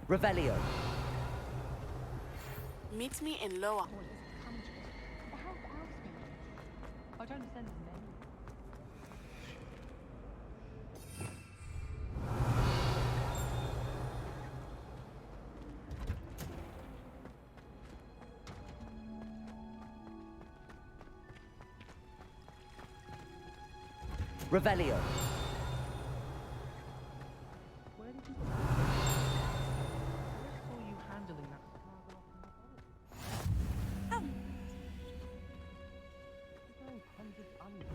Revelio. Meet me in lower. The hell's oksbi? I don't understand the name. Revelio. Where did you go? I saw you handling that snuggle off in the hole. No, hundreds under.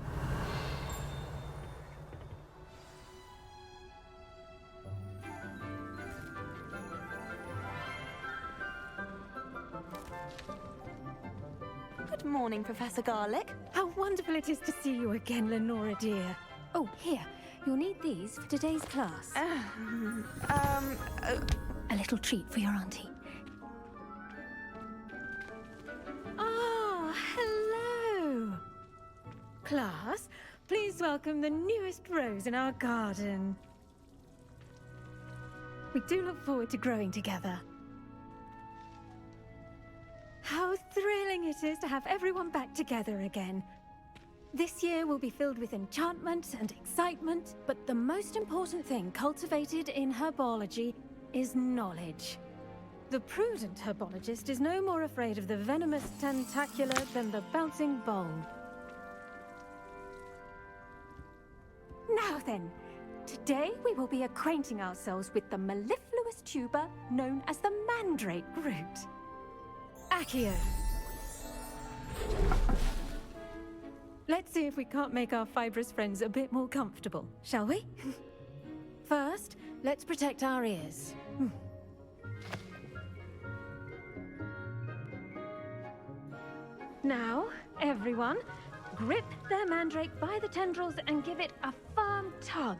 Good morning, Professor Garlick. How wonderful it is to see you again, Lenora dear. Oh, here. You'll need these for today's class. A little treat for your auntie. Ah, hello. Class, please welcome the newest rose in our garden. We do look forward to growing together. How thrilling it is to have everyone back together again. This year will be filled with enchantment and excitement, but the most important thing cultivated in herbology is knowledge. The prudent herbologist is no more afraid of the venomous tentacula than the bouncing bulb. Now then, today we will be acquainting ourselves with the mellifluous tuber known as the mandrake root. Accio. Let's see if we can't make our fibrous friends a bit more comfortable, shall we? First, let's protect our ears. Now, everyone, grip their mandrake by the tendrils and give it a firm tug.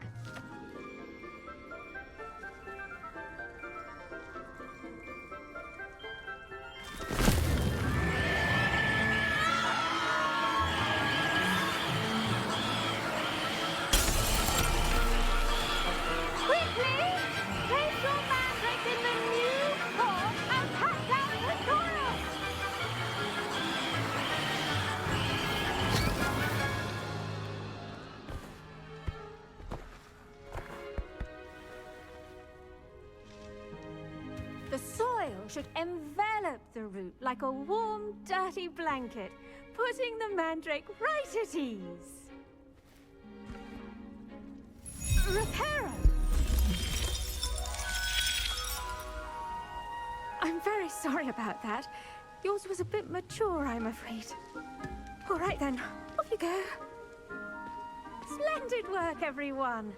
The soil should envelop the root like a warm, dirty blanket, putting the mandrake right at ease. Reparo! I'm very sorry about that. Yours was a bit mature, I'm afraid. All right then, off you go. Splendid work, everyone.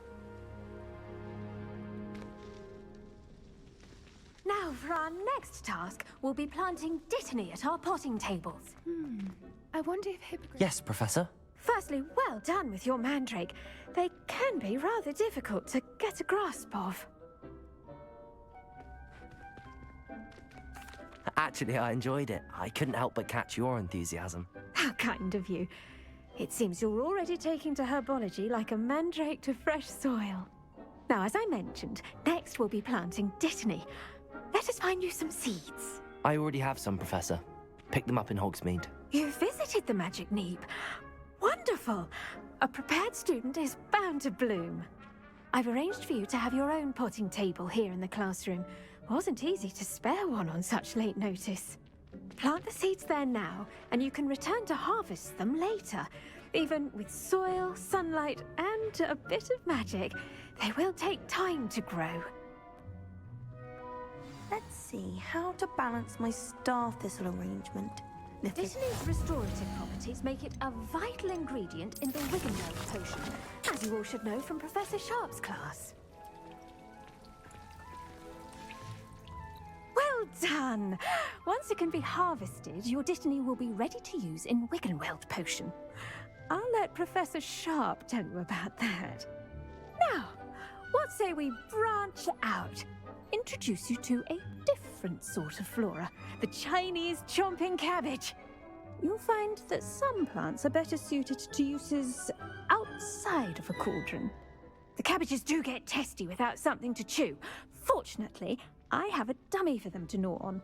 Now, for our next task, we'll be planting dittany at our potting tables. I wonder if hippogriffs... Yes, Professor. Firstly, well done with your mandrake. They can be rather difficult to get a grasp of. Actually, I enjoyed it. I couldn't help but catch your enthusiasm. How kind of you. It seems you're already taking to herbology like a mandrake to fresh soil. Now, as I mentioned, next we'll be planting dittany. Let us find you some seeds. I already have some, Professor. Picked them up in Hogsmeade. You visited the Magic Neep. Wonderful! A prepared student is bound to bloom. I've arranged for you to have your own potting table here in the classroom. Wasn't easy to spare one on such late notice. Plant the seeds there now, and you can return to harvest them later. Even with soil, sunlight, and a bit of magic, they will take time to grow. Let's see how to balance my star thistle arrangement. Dittany's restorative properties make it a vital ingredient in the Wiggenweld potion, as you all should know from Professor Sharp's class. Well done! Once it can be harvested, your dittany will be ready to use in Wiggenweld potion. I'll let Professor Sharp tell you about that. Now, what say we branch out? Introduce you to a different sort of flora, the Chinese chomping cabbage. You'll find that some plants are better suited to uses outside of a cauldron. The cabbages do get testy without something to chew. Fortunately, I have a dummy for them to gnaw on.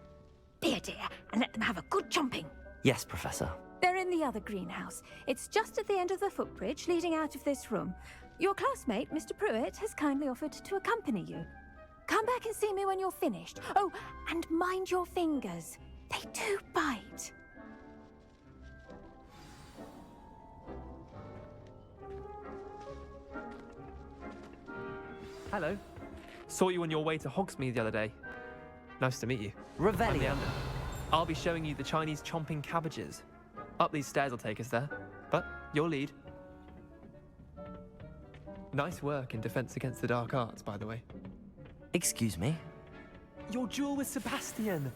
Be a dear and let them have a good chomping. Yes, Professor. They're in the other greenhouse. It's just at the end of the footbridge leading out of this room. Your classmate, Mr. Pruitt, has kindly offered to accompany you. Come back and see me when you're finished. Oh, and mind your fingers. They do bite. Hello. Saw you on your way to Hogsmeade the other day. Nice to meet you. I'm Revelio. Leander. I'll be showing you the Chinese chomping cabbages. Up these stairs will take us there, but you'll lead. Nice work in Defense Against the Dark Arts, by the way. Excuse me? Your duel with Sebastian!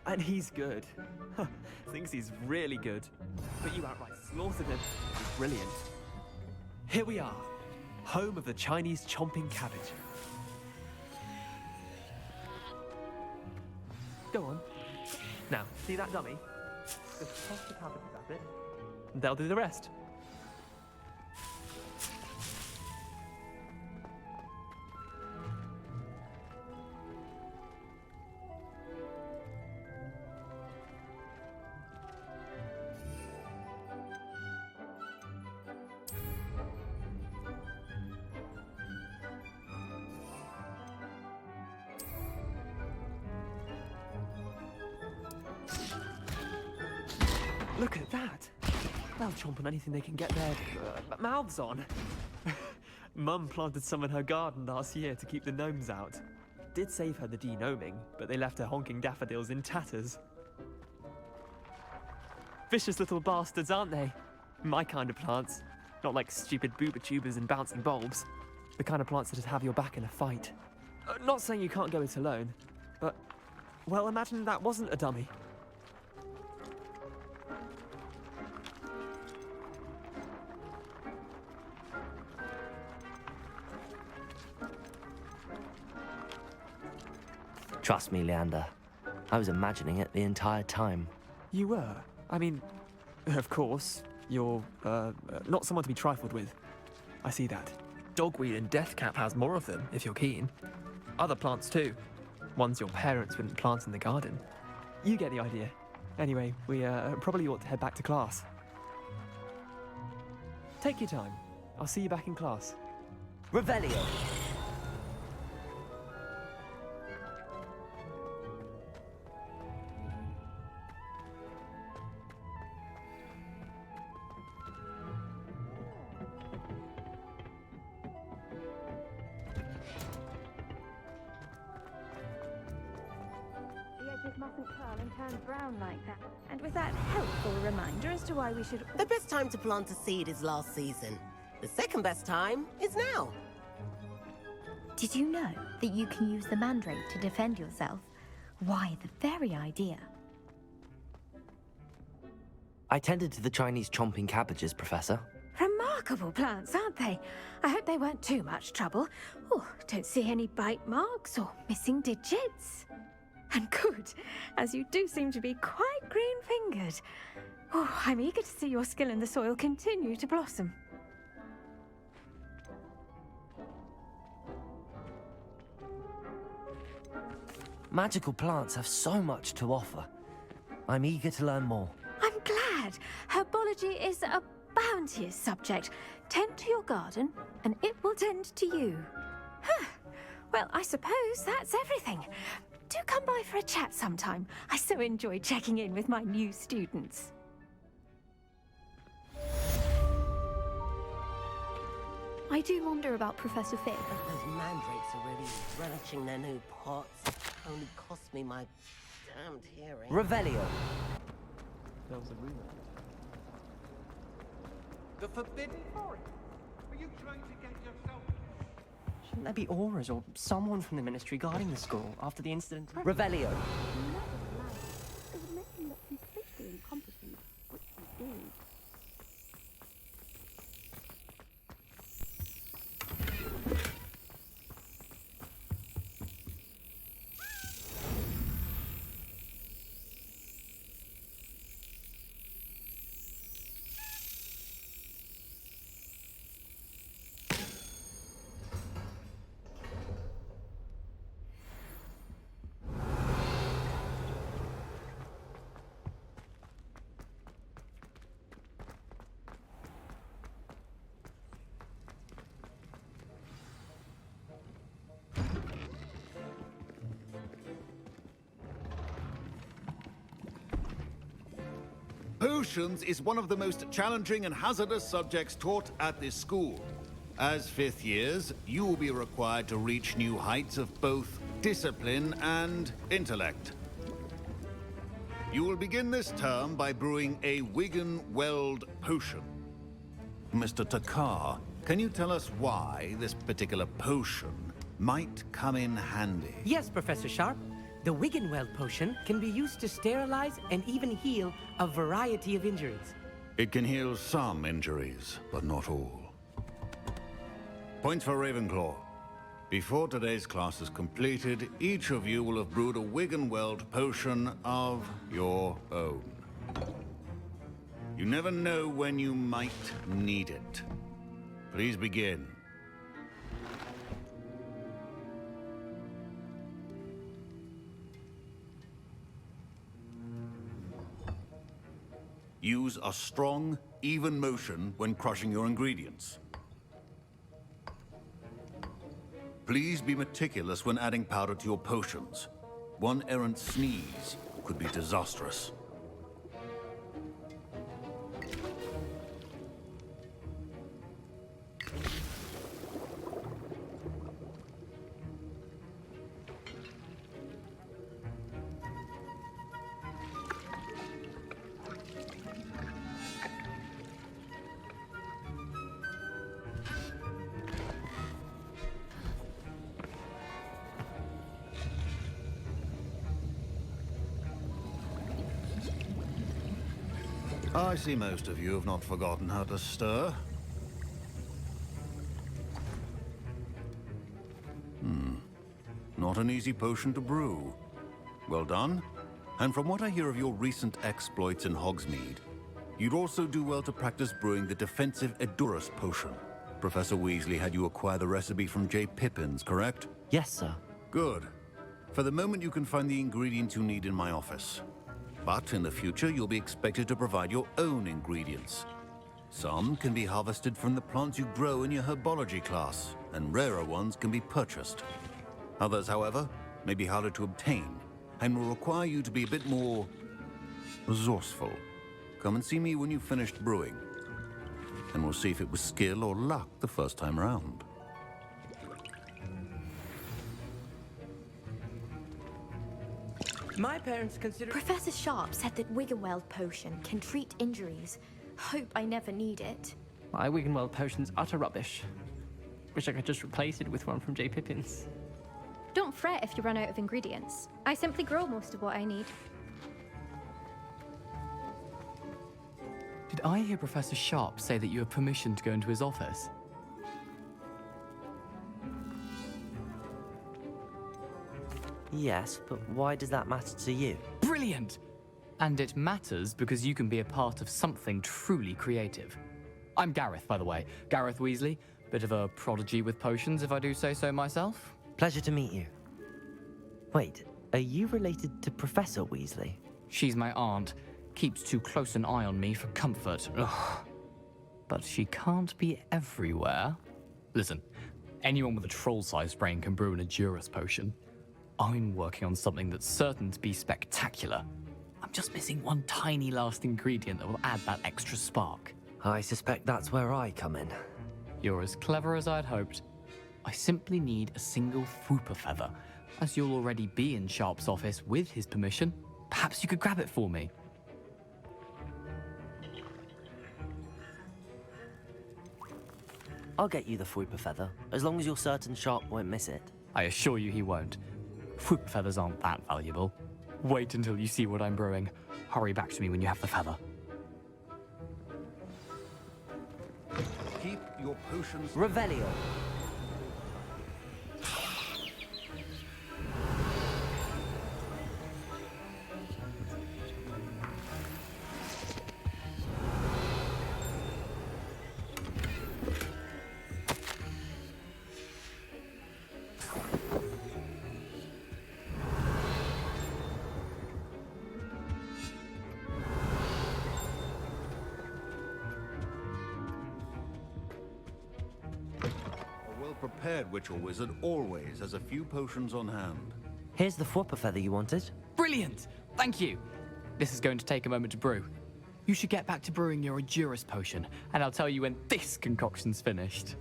And he's good. Thinks he's really good. But you outright slaughtered him. Brilliant. Here we are, home of the Chinese chomping cabbage. Go on. Now, see that dummy? Just toss the cabbages at it. And they'll do the rest. Look at that! They'll chomp on anything they can get their mouths on. Mum planted some in her garden last year to keep the gnomes out. Did save her the de-gnoming, but they left her honking daffodils in tatters. Vicious little bastards, aren't they? My kind of plants. Not like stupid booba tubers and bouncing bulbs. The kind of plants that'd have your back in a fight. Not saying you can't go it alone, but... well, imagine that wasn't a dummy. Trust me, Leander. I was imagining it the entire time. You were? I mean, of course, you're, not someone to be trifled with. I see that. Dogweed and deathcap has more of them, if you're keen. Other plants too. Ones your parents wouldn't plant in the garden. You get the idea. Anyway, we, probably ought to head back to class. Take your time. I'll see you back in class. Revelio! The edges mustn't curl and turn brown like that. And with that helpful reminder as to why we should... The best time to plant a seed is last season. The second best time is now. Did you know that you can use the mandrake to defend yourself? Why, the very idea. I tended to the Chinese chomping cabbages, Professor. Remarkable plants, aren't they? I hope they weren't too much trouble. Oh, don't see any bite marks or missing digits. And good, as you do seem to be quite green-fingered. Oh, I'm eager to see your skill in the soil continue to blossom. Magical plants have so much to offer. I'm eager to learn more. I'm glad. Herbology is a bounteous subject. Tend to your garden, and it will tend to you. Huh. Well, I suppose that's everything. Do come by for a chat sometime. I so enjoy checking in with my new students. I do wonder about Professor Fig. Those mandrakes are really relishing their new pots. Only cost me my damned hearing. Revelio! There was a rumor. The Forbidden Forest? Are you trying to get yourself... Shouldn't there be auras or someone from the ministry guarding the school after the incident? Revelio! It would make him look completely incompetent, which he is. Potions is one of the most challenging and hazardous subjects taught at this school. As fifth years, you will be required to reach new heights of both discipline and intellect. You will begin this term by brewing a Wiggenweld potion. Mr. Takar, can you tell us why this particular potion might come in handy? Yes, Professor Sharp. The Wiggenweld potion can be used to sterilize and even heal a variety of injuries. It can heal some injuries, but not all. Points for Ravenclaw. Before today's class is completed, each of you will have brewed a Wiggenweld potion of your own. You never know when you might need it. Please begin. Use a strong, even motion when crushing your ingredients. Please be meticulous when adding powder to your potions. One errant sneeze could be disastrous. I see most of you have not forgotten how to stir. Not an easy potion to brew. Well done. And from what I hear of your recent exploits in Hogsmeade, you'd also do well to practice brewing the defensive Edurus potion. Professor Weasley had you acquire the recipe from J. Pippin's, correct? Yes, sir. Good. For the moment, you can find the ingredients you need in my office. But in the future, you'll be expected to provide your own ingredients. Some can be harvested from the plants you grow in your herbology class, and rarer ones can be purchased. Others, however, may be harder to obtain, and will require you to be a bit more resourceful. Come and see me when you've finished brewing, and we'll see if it was skill or luck the first time round. My parents consider... Professor Sharp said that Wiggenweld potion can treat injuries. Hope I never need it. My Wiggenweld potion's utter rubbish. Wish I could just replace it with one from J. Pippin's. Don't fret if you run out of ingredients. I simply grow most of what I need. Did I hear Professor Sharp say that you have permission to go into his office? Yes, but why does that matter to you? Brilliant! And it matters because you can be a part of something truly creative. I'm Gareth, by the way. Gareth Weasley. Bit of a prodigy with potions, if I do say so myself. Pleasure to meet you. Wait, are you related to Professor Weasley? She's my aunt. Keeps too close an eye on me for comfort. Ugh. But she can't be everywhere. Listen, anyone with a troll-sized brain can brew an Edurus potion. I'm working on something that's certain to be spectacular. I'm just missing one tiny last ingredient that will add that extra spark. I suspect that's where I come in. You're as clever as I'd hoped. I simply need a single Fwooper feather. As you'll already be in Sharp's office with his permission, perhaps you could grab it for me. I'll get you the Fwooper feather, as long as you're certain Sharp won't miss it. I assure you he won't. Fwooper feathers aren't that valuable. Wait until you see what I'm brewing. Hurry back to me when you have the feather. Keep your potions... Revelio. Prepared witch or wizard always has a few potions on hand. Here's the Fwooper feather you wanted. Brilliant! Thank you! This is going to take a moment to brew. You should get back to brewing your Adurus potion, and I'll tell you when this concoction's finished.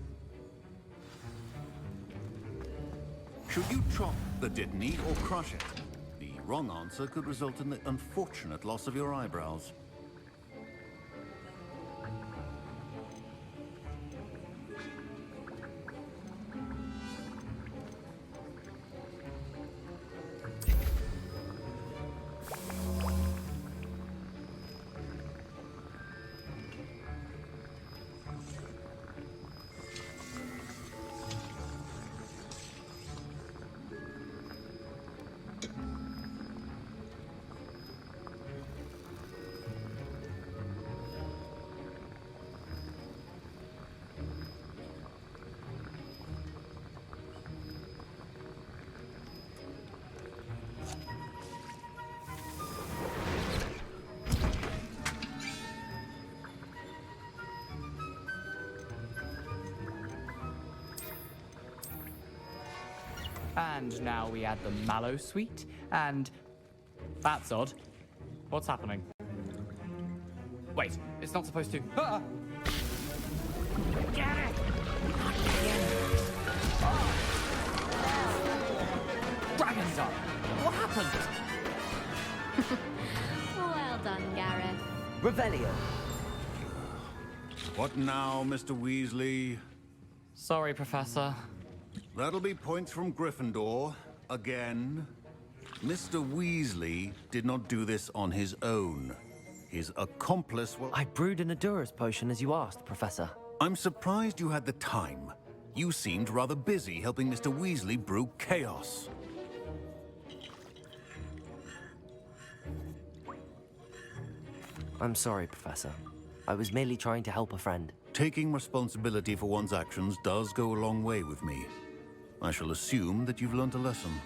Should you chop the Dittany or crush it? The wrong answer could result in the unfortunate loss of your eyebrows. And now we add the mallow sweet, and that's odd. What's happening? Wait, it's not supposed to. Ah! Get it! Ah! Dragon's up! What happened? Well done, Gareth. Revelio. What now, Mr. Weasley? Sorry, Professor. That'll be points from Gryffindor, again. Mr. Weasley did not do this on his own. His accomplice will... I brewed an Adurus potion as you asked, Professor. I'm surprised you had the time. You seemed rather busy helping Mr. Weasley brew chaos. I'm sorry, Professor. I was merely trying to help a friend. Taking responsibility for one's actions does go a long way with me. I shall assume that you've learnt a lesson.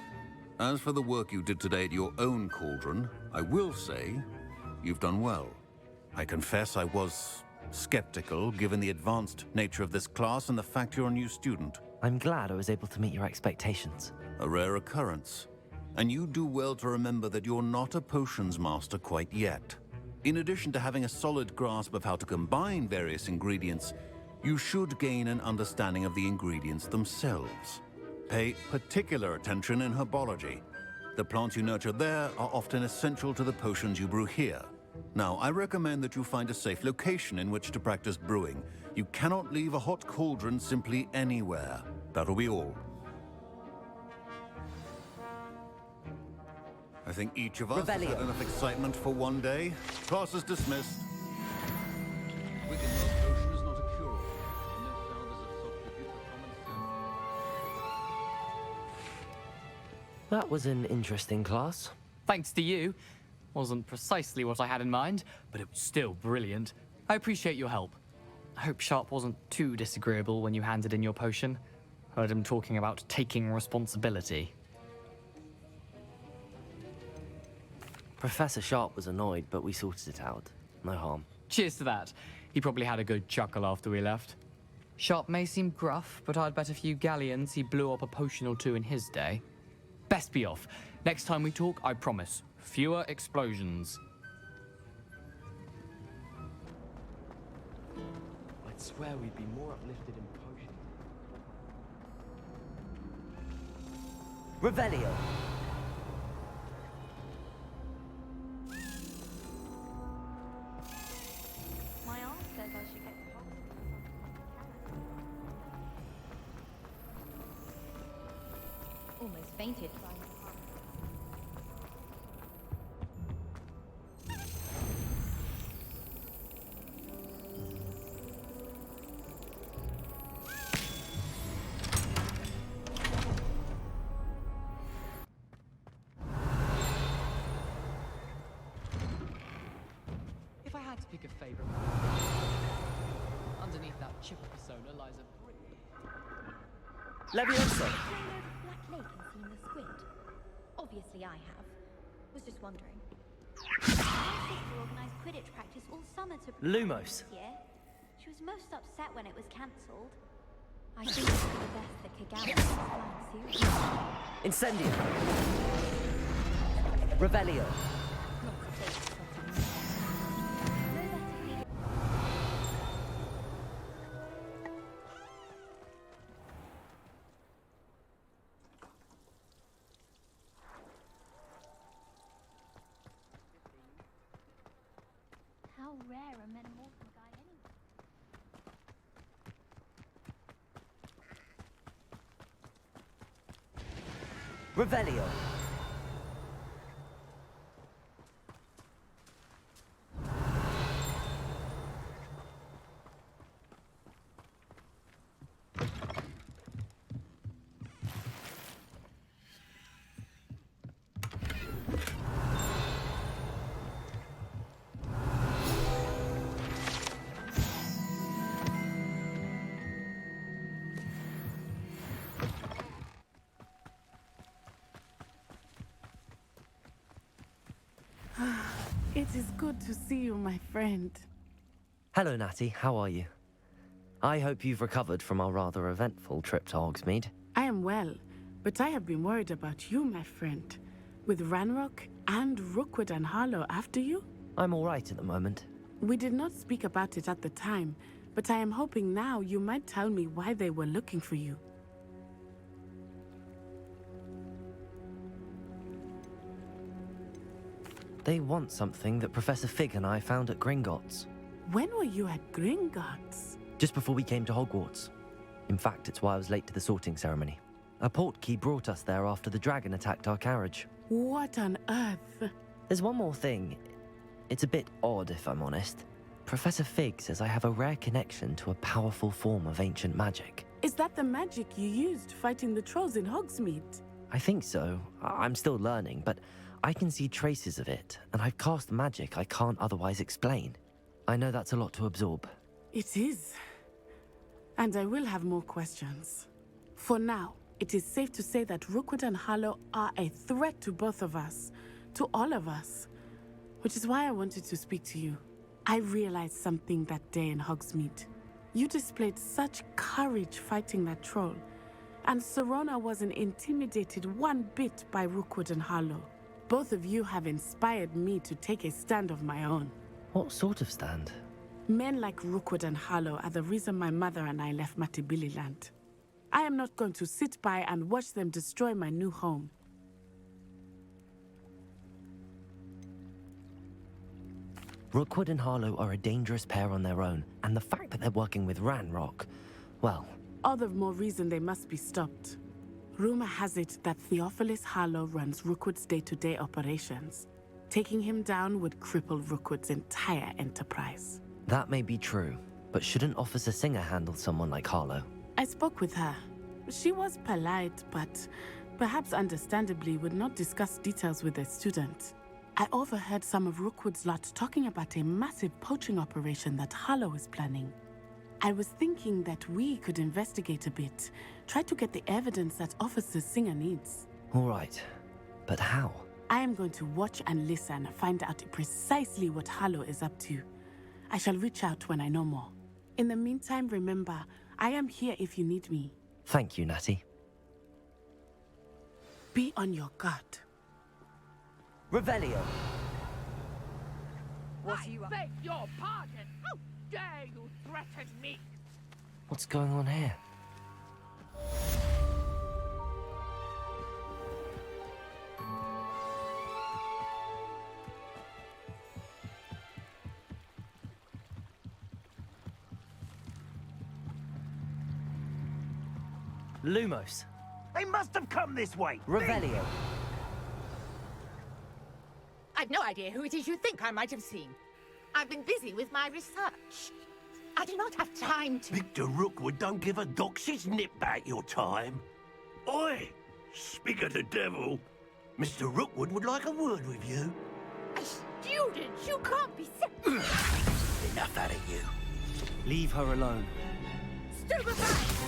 As for the work you did today at your own cauldron, I will say you've done well. I confess I was skeptical given the advanced nature of this class and the fact you're a new student. I'm glad I was able to meet your expectations. A rare occurrence. And you do well to remember that you're not a potions master quite yet. In addition to having a solid grasp of how to combine various ingredients, you should gain an understanding of the ingredients themselves. Pay particular attention in herbology. The plants you nurture there are often essential to the potions you brew here. Now, I recommend that you find a safe location in which to practice brewing. You cannot leave a hot cauldron simply anywhere. That'll be all. I think each of us has had enough excitement for one day. Class is dismissed. Wiggenweld potion is not a cure. No found as a substitute for common sense. That was an interesting class. Thanks to you. Wasn't precisely what I had in mind, but it was still brilliant. I appreciate your help. I hope Sharp wasn't too disagreeable when you handed in your potion. Heard him talking about taking responsibility. Professor Sharp was annoyed, but we sorted it out. No harm. Cheers to that. He probably had a good chuckle after we left. Sharp may seem gruff, but I'd bet a few galleons he blew up a potion or two in his day. Best be off. Next time we talk, I promise, fewer explosions. I'd swear we'd be more uplifted in potions. Revelio. My aunt says I should get to Hogwarts. Almost fainted trying to park. If I had to pick a favorite, underneath that chipper persona lies a Leviosa. Black Lake and seen the squid? Obviously I have. Was just wondering. My sister organised Quidditch practice all summer to Lumos. this year. She was most upset when it was cancelled. I think it's for the best that Kagawa is flying seriously. Incendio. Revelio. Not to say it's something. Revelio. It is good to see you, my friend. Hello, Natty. How are you? I hope you've recovered from our rather eventful trip to Hogsmeade. I am well, but I have been worried about you, my friend. With Ranrock and Rookwood and Harlow after you? I'm all right at the moment. We did not speak about it at the time, but I am hoping now you might tell me why they were looking for you. They want something that Professor Fig and I found at Gringotts. When were you at Gringotts? Just before we came to Hogwarts. In fact, it's why I was late to the sorting ceremony. A portkey brought us there after the dragon attacked our carriage. What on earth? There's one more thing. It's a bit odd, if I'm honest. Professor Fig says I have a rare connection to a powerful form of ancient magic. Is that the magic you used fighting the trolls in Hogsmeade? I think so. I'm still learning, but I can see traces of it, and I've cast magic I can't otherwise explain. I know that's a lot to absorb. It is. And I will have more questions. For now, it is safe to say that Rookwood and Harlow are a threat to both of us, to all of us. Which is why I wanted to speak to you. I realized something that day in Hogsmeade. You displayed such courage fighting that troll, and Serona wasn't intimidated one bit by Rookwood and Harlow. Both of you have inspired me to take a stand of my own. What sort of stand? Men like Rookwood and Harlow are the reason my mother and I left Matibili land. I am not going to sit by and watch them destroy my new home. Rookwood and Harlow are a dangerous pair on their own, and the fact that they're working with Ranrock, well... All the more reason they must be stopped. Rumor has it that Theophilus Harlow runs Rookwood's day-to-day operations. Taking him down would cripple Rookwood's entire enterprise. That may be true, but shouldn't Officer Singer handle someone like Harlow? I spoke with her. She was polite, but perhaps understandably would not discuss details with a student. I overheard some of Rookwood's lot talking about a massive poaching operation that Harlow is planning. I was thinking that we could investigate a bit, try to get the evidence that Officer Singer needs. All right, but how? I am going to watch and listen, find out precisely what Harlow is up to. I shall reach out when I know more. In the meantime, remember, I am here if you need me. Thank you, Natty. Be on your guard. Revelio. I beg your pardon! How dare you threaten me? What's going on here? Lumos. They must have come this way! Revelio. I've no idea who it is you think I might have seen. I've been busy with my research. I do not have time to... Victor Rookwood don't give a doxy's nip back your time. Oi! Speak of the devil. Mr. Rookwood would like a word with you. A student? You can't be serious. Enough out of you. Leave her alone. Stupefy!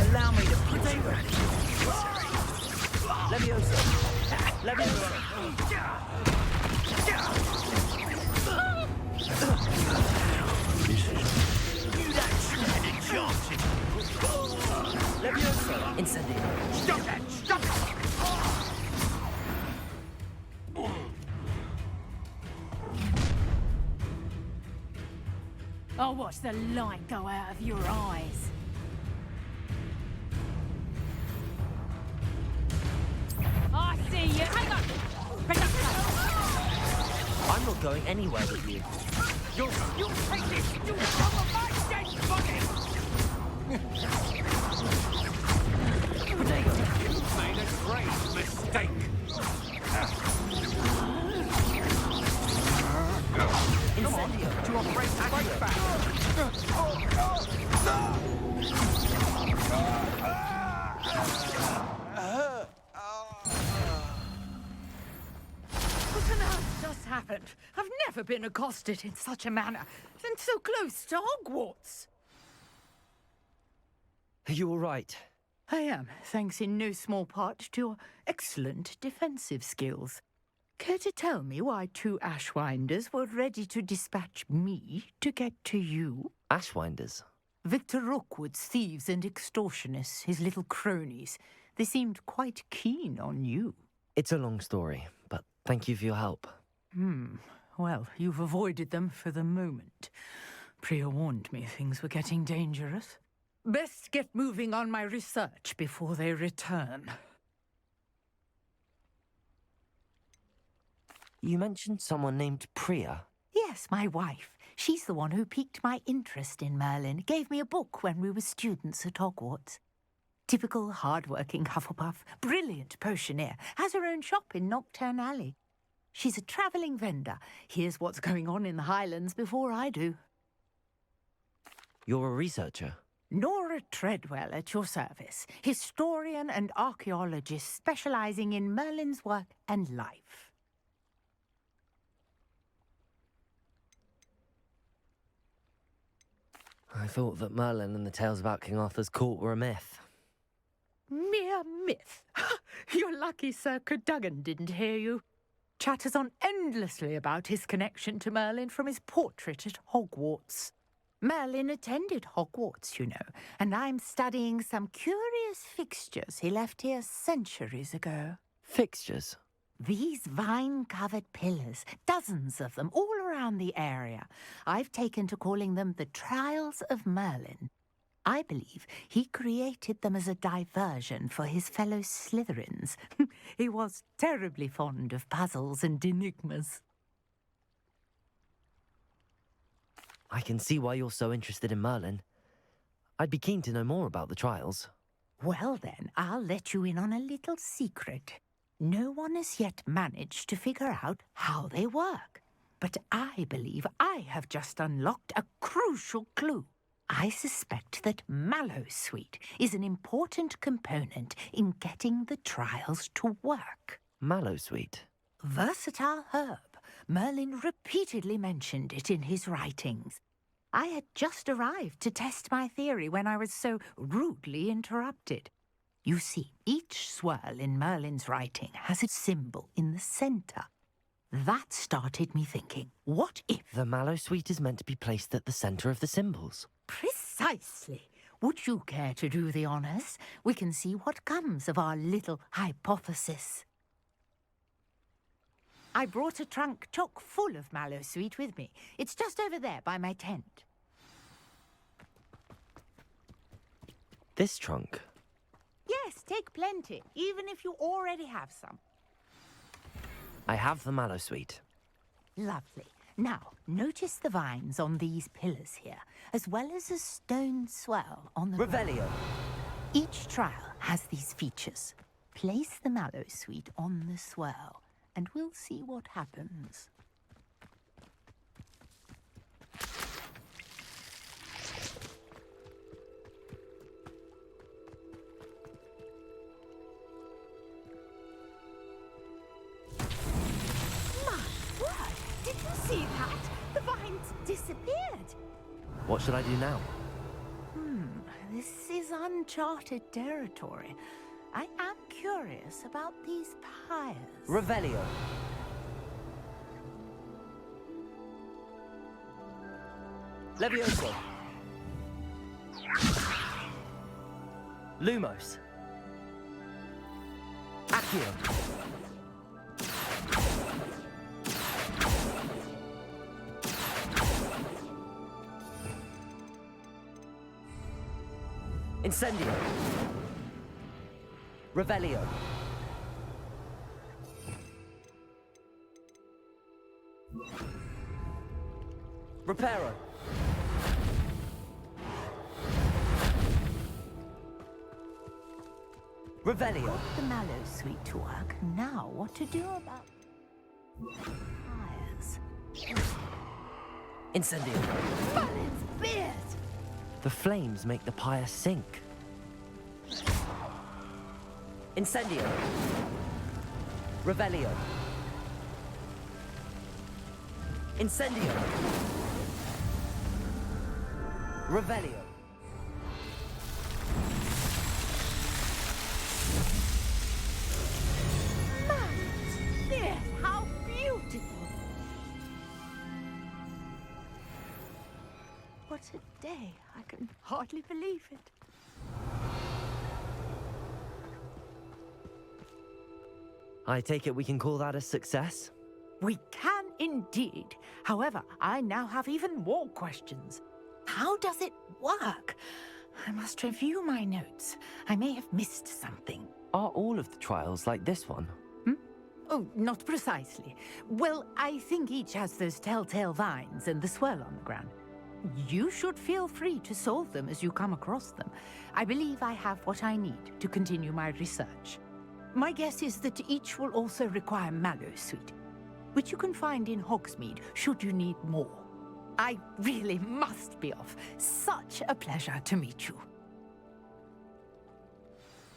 Allow me to put you out. Leviosa. Leviosa. You don't stand a chance. Leviosa. Incendio. Stop that! Stop it! I'll watch the light go out of your eyes. I see you. Hang on. I'm not going anywhere with you. You'll take this! You'll cover my dead body! You've made a great mistake. Come on, to operate straight back. What on earth just happened? I've never been accosted in such a manner, and so close to Hogwarts. Are you all right? I am, thanks in no small part to your excellent defensive skills. Care to tell me why 2 Ashwinders were ready to dispatch me to get to you? Ashwinders? Victor Rookwood's thieves and extortionists, his little cronies. They seemed quite keen on you. It's a long story, but thank you for your help. Well, you've avoided them for the moment. Priya warned me things were getting dangerous. Best get moving on my research before they return. You mentioned someone named Priya. Yes, my wife. She's the one who piqued my interest in Merlin, gave me a book when we were students at Hogwarts. Typical hard-working Hufflepuff, brilliant potioneer, has her own shop in Nocturne Alley. She's a travelling vendor, hears what's going on in the Highlands before I do. You're a researcher? Nora Treadwell at your service, historian and archaeologist specialising in Merlin's work and life. I thought that Merlin and the tales about King Arthur's court were a myth. Mere myth. You're lucky Sir Cadogan didn't hear you. Chatters on endlessly about his connection to Merlin from his portrait at Hogwarts. Merlin attended Hogwarts, you know, and I'm studying some curious fixtures he left here centuries ago. Fixtures? These vine-covered pillars, dozens of them, all around the area. I've taken to calling them the Trials of Merlin. I believe he created them as a diversion for his fellow Slytherins. He was terribly fond of puzzles and enigmas. I can see why you're so interested in Merlin. I'd be keen to know more about the trials. Well then, I'll let you in on a little secret. No one has yet managed to figure out how they work. But I believe I have just unlocked a crucial clue. I suspect that Mallowsweet is an important component in getting the trials to work. Mallowsweet? Versatile herb. Merlin repeatedly mentioned it in his writings. I had just arrived to test my theory when I was so rudely interrupted. You see, each swirl in Merlin's writing has a symbol in the centre. That started me thinking, what if... The Mallowsweet is meant to be placed at the centre of the symbols. Precisely. Would you care to do the honours? We can see what comes of our little hypothesis. I brought a trunk chock full of Mallowsweet with me. It's just over there by my tent. This trunk? Yes, take plenty, even if you already have some. I have the Mallowsweet. Lovely. Now, notice the vines on these pillars here, as well as a stone swell on the Revelio. Each trial has these features. Place the Mallowsweet on the swell, and we'll see what happens. See that? The vines disappeared. What should I do now? This is uncharted territory. I am curious about these pyres. Revelio. Levioso. Lumos. Accio. Incendio. Revelio. Reparo. Revelio. Put the mallow sweet to work. Now, what to do about fires? Incendio. Balance beard! The flames make the pyre sink. Incendio. Revelio. Incendio. Revelio. Yes, how beautiful! What a day. I can hardly believe it. I take it we can call that a success? We can indeed. However, I now have even more questions. How does it work? I must review my notes. I may have missed something. Are all of the trials like this one? Oh, not precisely. Well, I think each has those telltale vines and the swirl on the ground. You should feel free to solve them as you come across them. I believe I have what I need to continue my research. My guess is that each will also require mallow sweet, which you can find in Hogsmeade should you need more. I really must be off. Such a pleasure to meet you.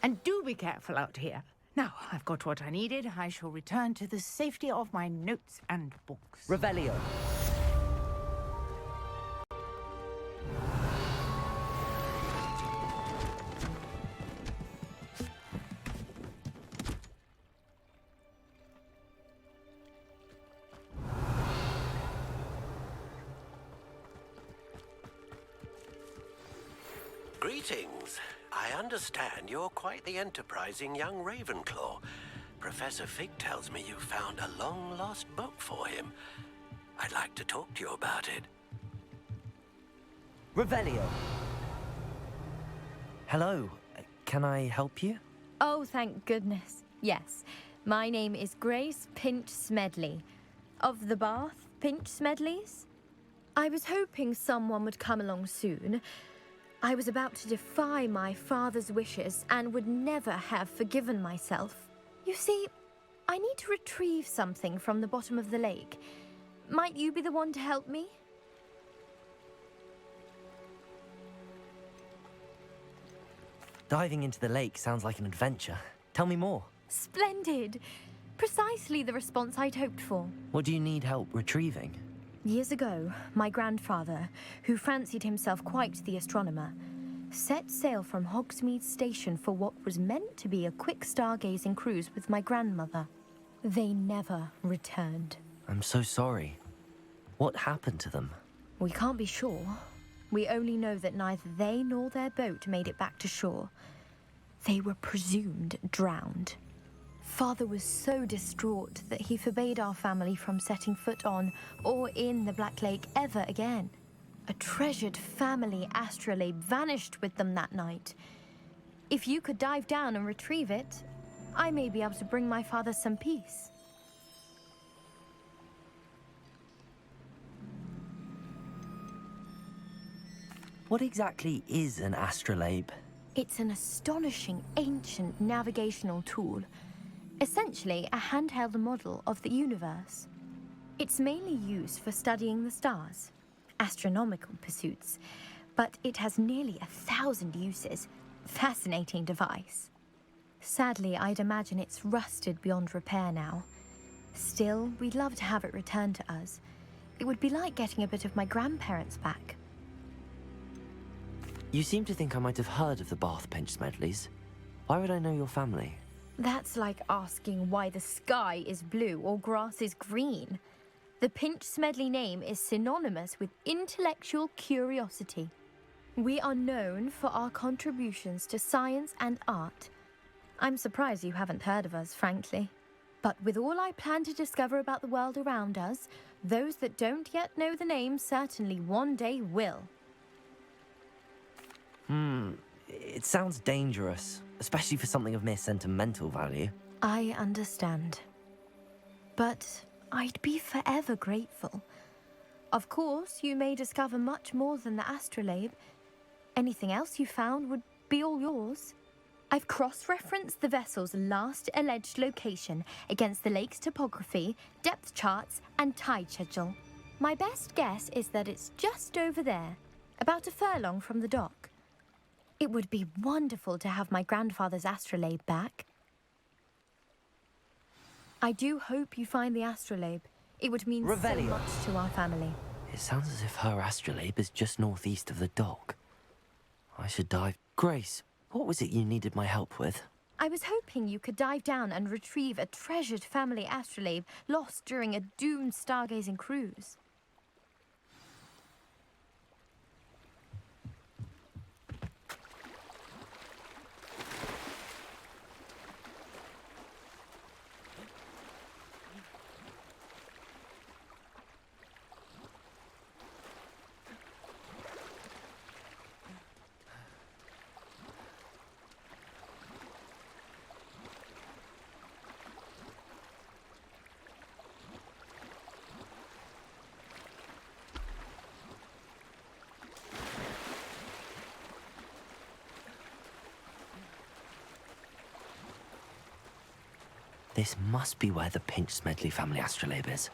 And do be careful out here. Now, I've got what I needed. I shall return to the safety of my notes and books. Revelio. Greetings. I understand you're quite the enterprising young Ravenclaw. Professor Fig tells me you found a long-lost book for him. I'd like to talk to you about it. Revelio. Hello. Can I help you? Oh, thank goodness. Yes. My name is Grace Pinch Smedley. Of the Bath Pinch Smedleys? I was hoping someone would come along soon. I was about to defy my father's wishes and would never have forgiven myself. You see, I need to retrieve something from the bottom of the lake. Might you be the one to help me? Diving into the lake sounds like an adventure. Tell me more. Splendid! Precisely the response I'd hoped for. What do you need help retrieving? Years ago, my grandfather, who fancied himself quite the astronomer, set sail from Hogsmeade Station for what was meant to be a quick stargazing cruise with my grandmother. They never returned. I'm so sorry. What happened to them? We can't be sure. We only know that neither they nor their boat made it back to shore. They were presumed drowned. Father was so distraught that he forbade our family from setting foot on or in the Black Lake ever again. A treasured family astrolabe vanished with them that night. If you could dive down and retrieve it, I may be able to bring my father some peace. What exactly is an astrolabe? It's an astonishing ancient navigational tool. Essentially, a handheld model of the universe. It's mainly used for studying the stars, astronomical pursuits, but it has nearly 1,000 uses. Fascinating device. Sadly, I'd imagine it's rusted beyond repair now. Still, we'd love to have it returned to us. It would be like getting a bit of my grandparents back. You seem to think I might have heard of the Bath Pinch Smedleys. Why would I know your family? That's like asking why the sky is blue or grass is green. The Pinch Smedley name is synonymous with intellectual curiosity. We are known for our contributions to science and art. I'm surprised you haven't heard of us, frankly. But with all I plan to discover about the world around us, those that don't yet know the name certainly one day will. It sounds dangerous, especially for something of mere sentimental value. I understand. But I'd be forever grateful. Of course, you may discover much more than the astrolabe. Anything else you found would be all yours. I've cross-referenced the vessel's last alleged location against the lake's topography, depth charts, and tide schedule. My best guess is that it's just over there, about a furlong from the dock. It would be wonderful to have my grandfather's astrolabe back. I do hope you find the astrolabe. It would mean so Revelio. much to our family. It sounds as if her astrolabe is just northeast of the dock. I should dive. Grace, what was it you needed my help with? I was hoping you could dive down and retrieve a treasured family astrolabe lost during a doomed stargazing cruise. This must be where the Pinch Smedley family astrolabe is.